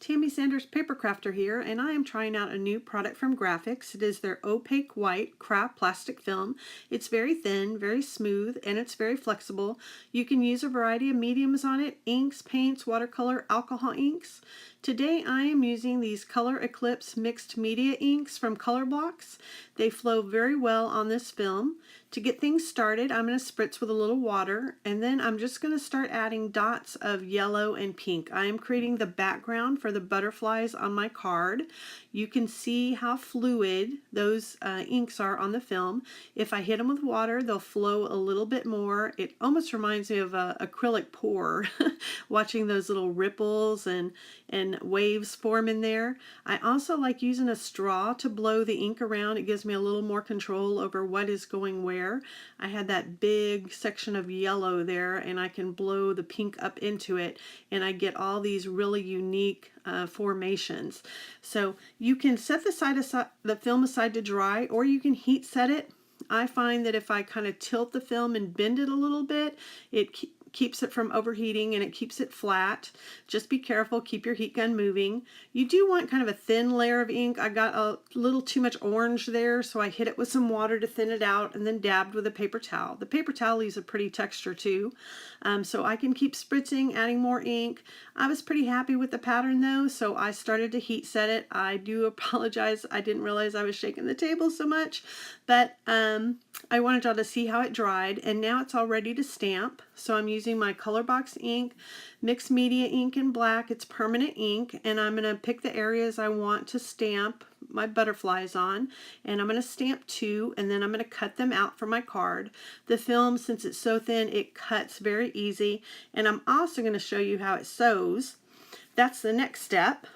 Tami Sanders Paper Crafter here, and I am trying out a new product from Grafix. It is their opaque white craft plastic film. It's very thin, very smooth, and it's very flexible. You can use a variety of mediums on it: inks, paints, watercolor, alcohol inks. Today I am using these Color Eclipse mixed media inks from Color Blocks. They flow very well on this film. To get things started, I'm going to spritz with a little water, and then I'm just going to start adding dots of yellow and pink. I am creating the background for the butterflies on my card. You can see how fluid those inks are on the film. If I hit them with water, they'll flow a little bit more. It almost reminds me of an acrylic pour, watching those little ripples and waves form in there. I also like using a straw to blow the ink around. It gives me a little more control over what is going where. I had that big section of yellow there, and I can blow the pink up into it, and I get all these really unique formations. So you can set the film aside to dry, or you can heat set it. I find that if I kind of tilt the film and bend it a little bit, it keeps it from overheating and it keeps it flat. Just be careful, keep your heat gun moving. You do want kind of a thin layer of ink. I got a little too much orange there, so I hit it with some water to thin it out and then dabbed with a paper towel. The paper towel leaves a pretty texture too, so I can keep spritzing, adding more ink. I was pretty happy with the pattern though, so I started to heat set it. I do apologize, I didn't realize I was shaking the table so much, but I wanted y'all to see how it dried, and now it's all ready to stamp. So I'm using my Color Box ink, mixed media ink in black. It's permanent ink, and I'm going to pick the areas I want to stamp my butterflies on, and I'm going to stamp 2, and then I'm going to cut them out for my card. The film, since it's so thin, it cuts very easy, and I'm also going to show you how it sews. That's the next step.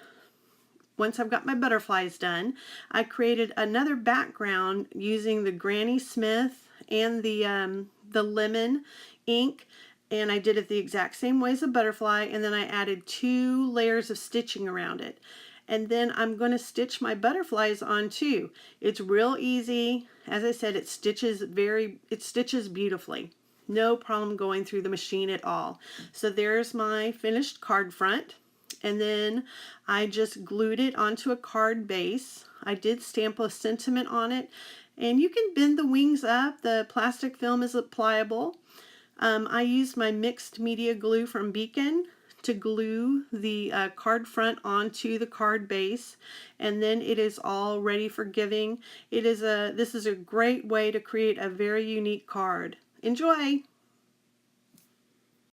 Once I've got my butterflies done, I created another background using the Granny Smith and the lemon ink, and I did it the exact same way as a butterfly, and then I added 2 layers of stitching around it. And then I'm going to stitch my butterflies on too. It's real easy. As I said, it stitches beautifully. No problem going through the machine at all. So there's my finished card front. And then I just glued it onto a card base. I did stamp a sentiment on it, and you can bend the wings up. The plastic film is pliable. I used my mixed media glue from Beacon to glue the card front onto the card base, and then it is all ready for giving. This is a great way to create a very unique card. Enjoy!